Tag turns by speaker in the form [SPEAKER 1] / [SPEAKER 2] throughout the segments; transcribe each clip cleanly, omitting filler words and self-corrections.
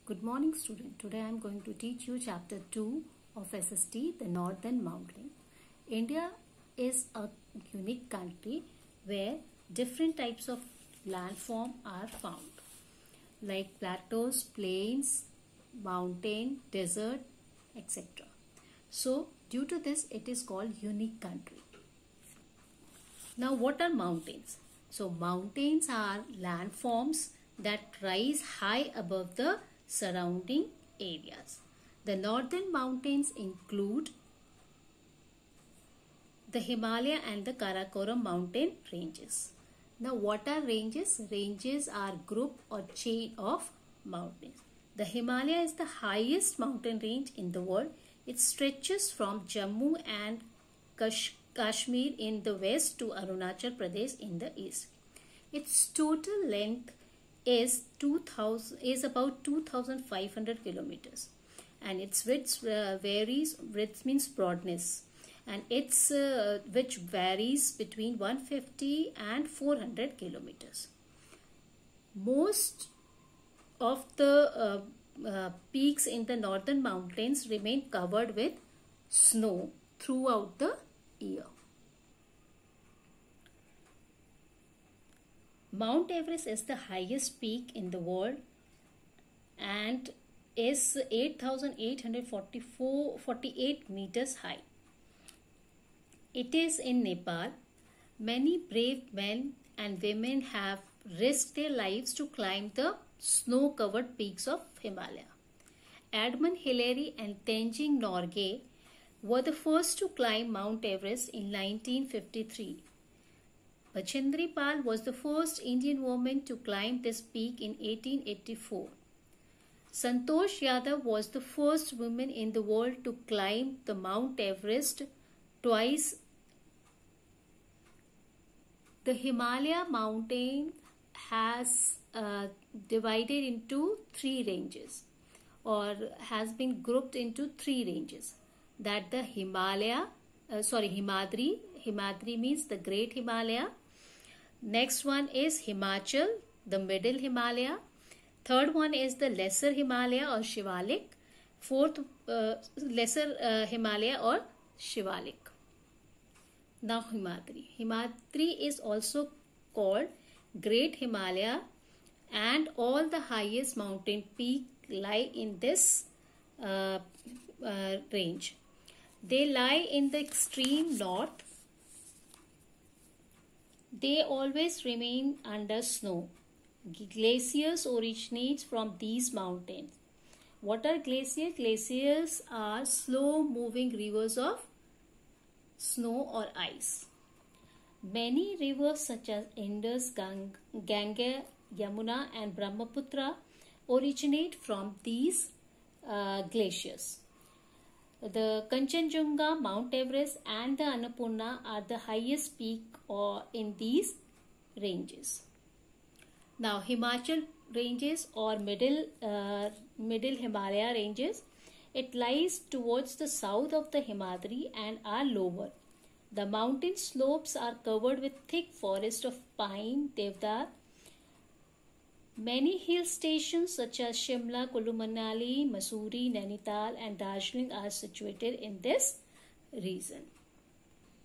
[SPEAKER 1] Good morning student. Today I am going to teach you chapter 2 of SST, the Northern Mountain. India is a unique country where different types of landform are found like plateaus, plains, mountain, desert, etc. So due to this it is called unique country. Now what are mountains? So mountains are landforms that rise high above the surrounding areas. The northern mountains include the Himalaya and the Karakoram mountain ranges. Now what are ranges? Ranges are group or chain of mountains. The Himalaya is the highest mountain range in the world. It stretches from Jammu and Kashmir in the west to Arunachal Pradesh in the east. Its total length is about 2,500 kilometers, and its width varies. Width means broadness, and its which varies between 150 and 400 kilometers. Most of the peaks in the northern mountains remain covered with snow throughout the year. Mount Everest is the highest peak in the world and is 8,848 meters high. It is in Nepal. Many brave men and women have risked their lives to climb the snow-covered peaks of Himalaya. Edmund Hillary and Tenzing Norgay were the first to climb Mount Everest in 1953. Bachendri Pal was the first Indian woman to climb this peak in 1884. Santosh Yadav was the first woman in the world to climb the Mount Everest twice. The Himalaya mountain has divided into three ranges, or has been grouped into three ranges. That the Himadri. Himadri means the Great Himalaya. Next one is Himachal, the Middle Himalaya. Third one is the Lesser Himalaya or Shivalik. Fourth, Lesser Himalaya or Shivalik. Now Himadri. Himadri is also called Great Himalaya, and all the highest mountain peaks lie in this range. They lie in the extreme north. They always remain under snow. Glaciers originate from these mountains. What are glaciers? Glaciers are slow-moving rivers of snow or ice. Many rivers such as Indus, Ganga, Yamuna and Brahmaputra originate from these glaciers. The Kanchenjunga, Mount Everest and the Annapurna are the highest peak in these ranges. Now Himachal ranges or middle Himalaya ranges, it lies towards the south of the Himadri and are lower. The mountain slopes are covered with thick forest of pine, devdar. Many hill stations such as Shimla, Kullu Manali, Mussoorie, Nainital and Darjeeling are situated in this region.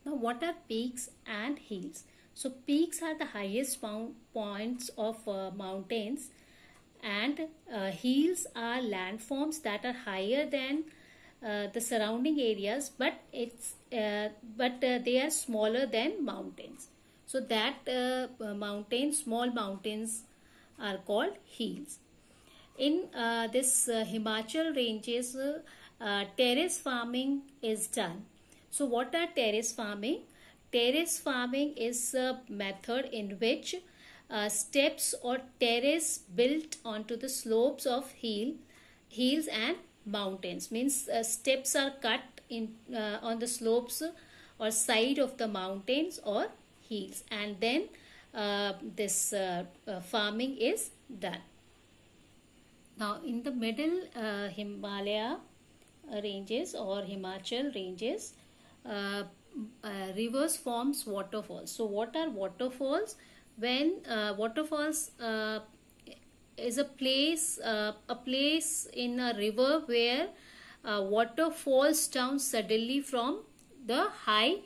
[SPEAKER 1] Now what are peaks and hills? So peaks are the highest points of mountains, and hills are landforms that are higher than the surrounding areas, but they are smaller than mountains. So that small mountains are called hills. In this Himachal ranges, terrace farming is done. So what are terrace farming? Terrace farming is a method in which steps or terrace built onto the slopes of hills and mountains. Means steps are cut in on the slopes or side of the mountains or hills, and then this farming is done. Now in the middle Himalaya ranges or Himachal ranges, rivers forms waterfalls. So what are waterfalls? When waterfalls is a place in a river where water falls down suddenly from the high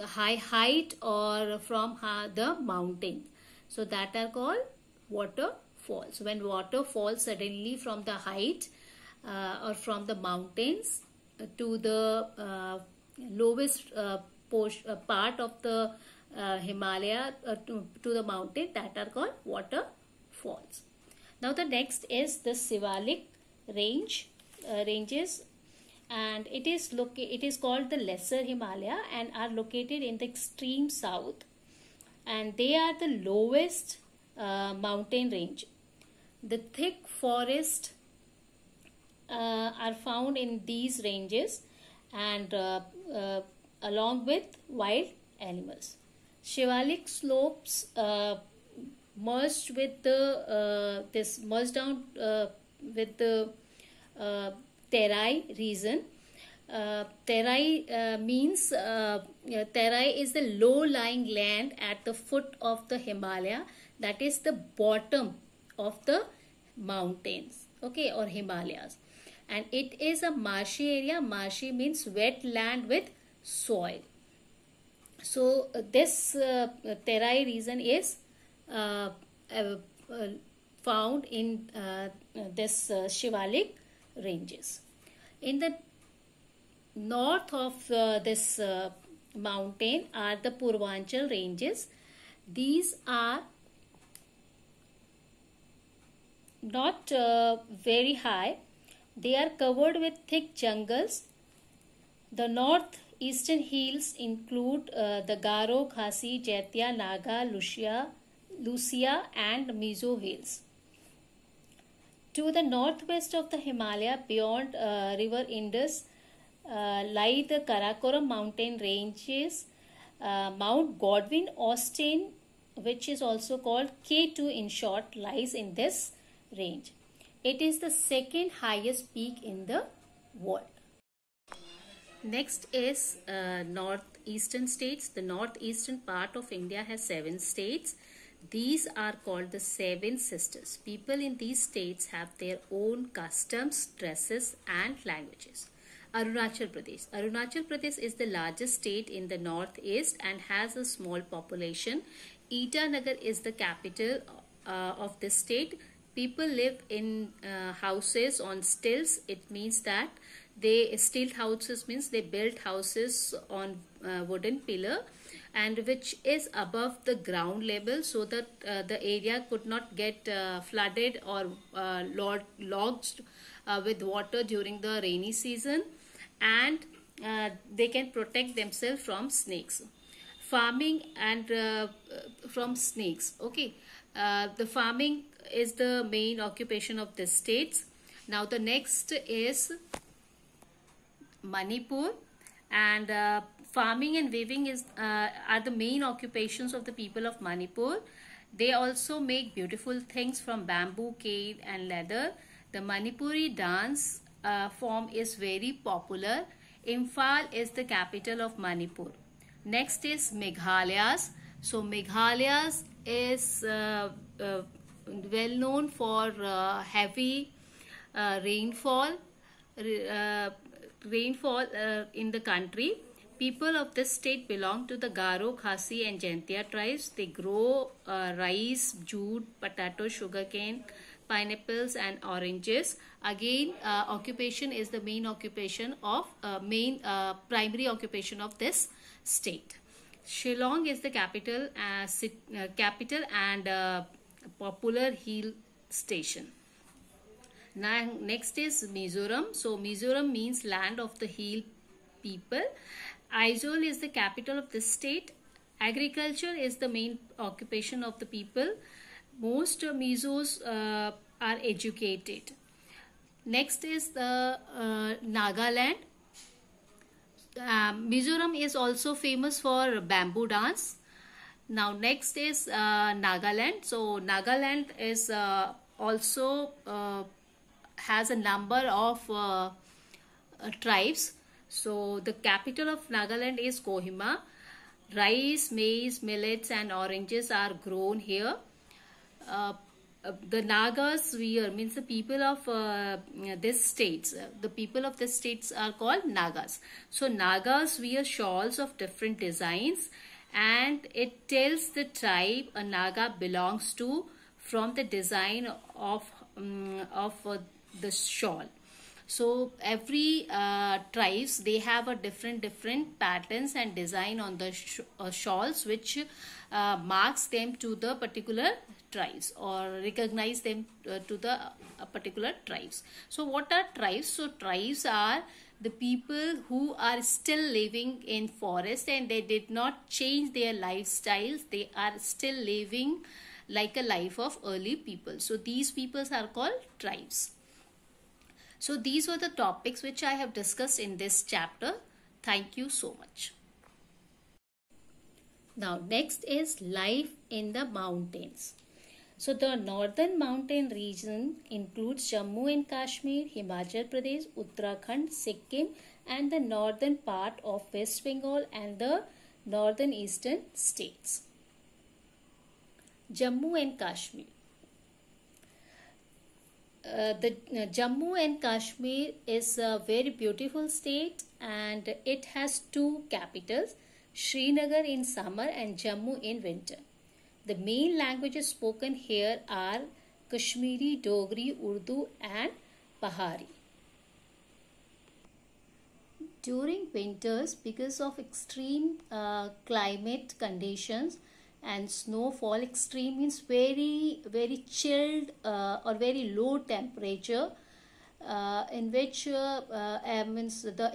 [SPEAKER 1] height or from the mountain. So that are called waterfalls. When water falls suddenly from the height or from the mountains to the lowest part of the Himalaya to the mountain, that are called waterfalls. Now the next is the Shivalik ranges, and it is called the Lesser Himalaya and are located in the extreme south, and they are the lowest mountain range. The thick forest are found in these ranges, and along with wild animals. Shivalik slopes merged with the merged down with the Terai region. Terai means Terai is the low-lying land at the foot of the Himalaya, that is the bottom of the mountains, okay, or Himalayas, and it is a marshy area. Marshy means wet land with soil. So this Terai region is found in this Shivalik ranges. In the north of this mountain are the Purvanchal ranges. These are not very high. They are covered with thick jungles. The northeastern hills include the Garo, Khasi, Jatia, Naga, Lucia and Mizo hills. To the northwest of the Himalaya, beyond river Indus, lie the Karakoram mountain ranges. Mount Godwin Austen, which is also called K2 in short, lies in this range. It is the second highest peak in the world. Next is northeastern states. The northeastern part of India has 7 states. These are called the 7 sisters. People in these states have their own customs, dresses and languages. Arunachal Pradesh. Arunachal Pradesh is the largest state in the northeast and has a small population. Itanagar is the capital of the state. People live in houses on stilts. It means that stilt houses means they built houses on wooden pillar, and which is above the ground level, so that the area could not get flooded or logged with water during the rainy season, and they can protect themselves from snakes. Farming and from snakes. Okay, the farming is the main occupation of the states. Now the next is Manipur, and farming and weaving are the main occupations of the people of Manipur. They also make beautiful things from bamboo, cane and leather. The Manipuri dance form is very popular. Imphal is the capital of Manipur. Next is Meghalayas. So Meghalayas is well known for heavy rainfall in the country. People of this state belong to the Garo, Khasi and Jaintia tribes. They grow rice, jute, potato, sugarcane, pineapples and oranges. Again, occupation is the main occupation of primary occupation of this state. Shillong is the capital and popular hill station. Now next is Mizoram. So Mizoram means land of the hill people. Aizawl is the capital of this state. Agriculture is the main occupation of the people. Most Mizos are educated. Next is the Nagaland. Mizoram is also famous for bamboo dance. Now next is Nagaland. So Nagaland is also has a number of tribes. So the capital of Nagaland is Kohima. Rice, maize, millets and oranges are grown here. the Nagas wear, means the people of this states, the people of this states are called Nagas. So Nagas wear shawls of different designs, and it tells the tribe a Naga belongs to from the design of the shawl. So every tribes, they have a different patterns and design on the shawls, which marks them to the particular tribes or recognize them to the particular tribes. So what are tribes? So tribes are the people who are still living in forest and they did not change their lifestyles. They are still living like a life of early people. So these peoples are called tribes. So these were the topics which I have discussed in this chapter. Thank you so much. Now next is life in the mountains. So the northern mountain region includes Jammu and Kashmir, Himachal Pradesh, Uttarakhand, Sikkim, and the northern part of West Bengal and the northern eastern states. Jammu and Kashmir. The Jammu and Kashmir is a very beautiful state, and it has two capitals, Srinagar in summer and Jammu in winter. The main languages spoken here are Kashmiri, Dogri, Urdu and Pahari. During winters, because of extreme climate conditions and snowfall, extreme means very chilled or very low temperature, in which means the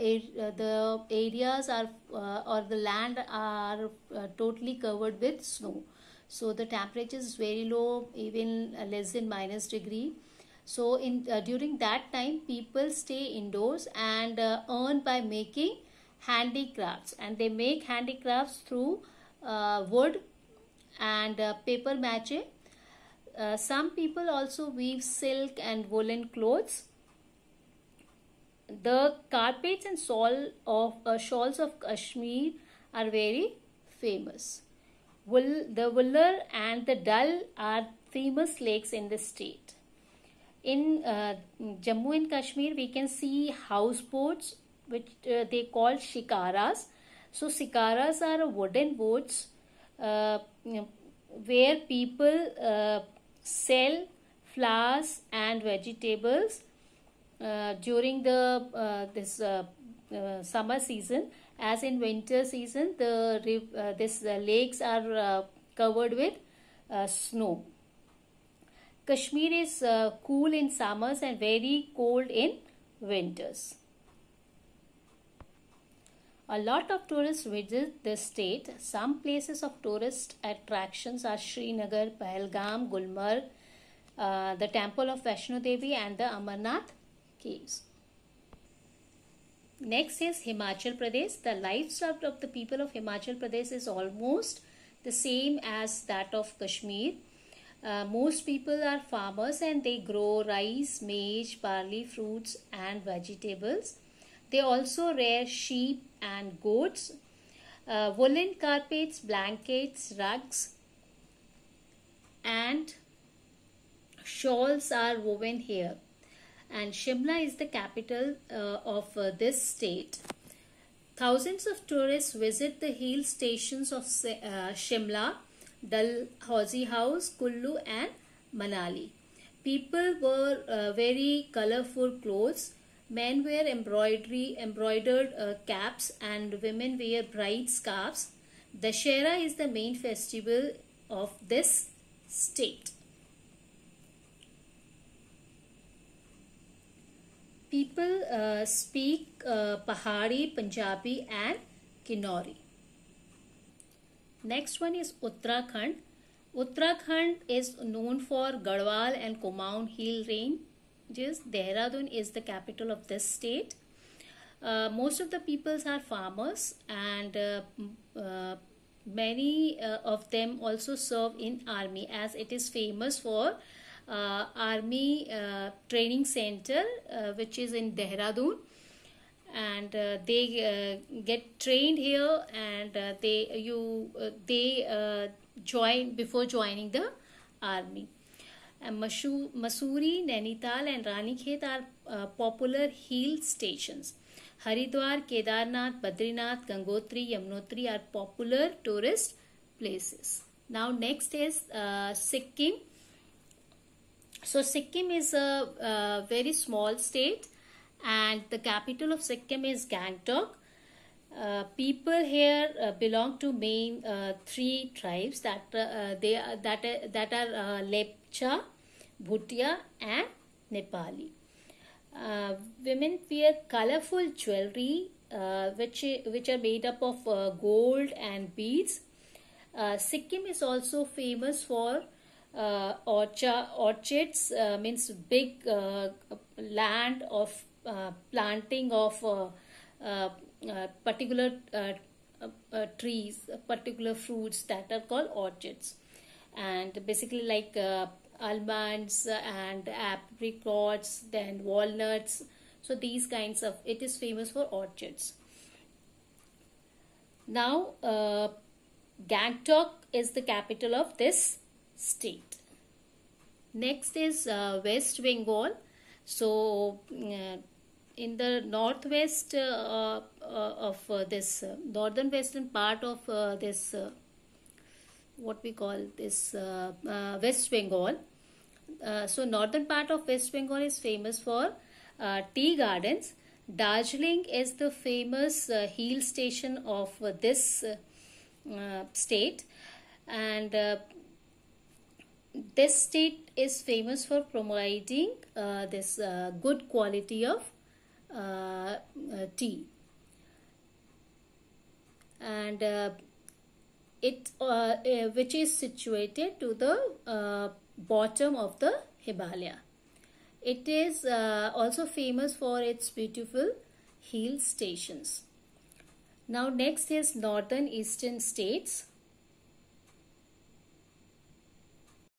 [SPEAKER 1] areas are or the land are totally covered with snow. So the temperature is very low, even less than -degree. So in during that time, people stay indoors and earn by making handicrafts, and they make handicrafts through wood and paper mache. Some people also weave silk and woolen clothes. The carpets and shawls of Kashmir are very famous. The Vuller and the Dal are famous lakes in the state. In Jammu and Kashmir, we can see houseboats, which they call shikaras. So shikaras are wooden boats where people sell flowers and vegetables during the summer season. As in winter season, the lakes are covered with snow. Kashmir is cool in summers and very cold in winters. A lot of tourists visit the state. Some places of tourist attractions are Srinagar, Pahalgam, Gulmarg, the temple of Vaishno Devi and the Amarnath caves. Next is Himachal Pradesh. The lifestyle of the people of Himachal Pradesh is almost the same as that of Kashmir. Most people are farmers and they grow rice, maize, barley, fruits and vegetables. They also rear sheep and goats. Woolen carpets, blankets, rugs and shawls are woven here. And Shimla is the capital of this state. Thousands of tourists visit the hill stations of Shimla, Dalhousie House, Kullu and Manali. People wear very colorful clothes. Men wear embroidered caps and women wear bright scarves. Dussehra is the main festival of this state. People speak Pahari, Punjabi and Kinnauri. Next one is Uttarakhand. Uttarakhand is known for Garhwal and Kumaon hill ranges. Dehradun is the capital of this state. Most of the peoples are farmers, and many of them also serve in army, as it is famous for army training center which is in Dehradun, and they get trained here, and they join before joining the army. And Mussoorie, Nainital and Ranikhet are popular hill stations. Haridwar, Kedarnath, Badrinath, Gangotri, Yamunotri are popular tourist places. Now next is Sikkim. So Sikkim is a very small state, and the capital of Sikkim is Gangtok. People here belong to main three tribes that are Lepcha, Bhutia and Nepali. Women wear colorful jewelry which are made up of gold and beads. Sikkim is also famous for orchards, means big land of planting of particular trees, particular fruits that are called orchards, and basically like almonds and apricots, then walnuts. So these kinds of, it is famous for orchards. Now Gangtok is the capital of this state. Next is West Bengal. So in the northwest of this northern western part of this what we call this West Bengal. So northern part of West Bengal is famous for tea gardens. Darjeeling is the famous hill station of this state, and this state is famous for providing this good quality of tea, and it which is situated to the bottom of the Himalaya. It is also famous for its beautiful hill stations. Now next is northern eastern states.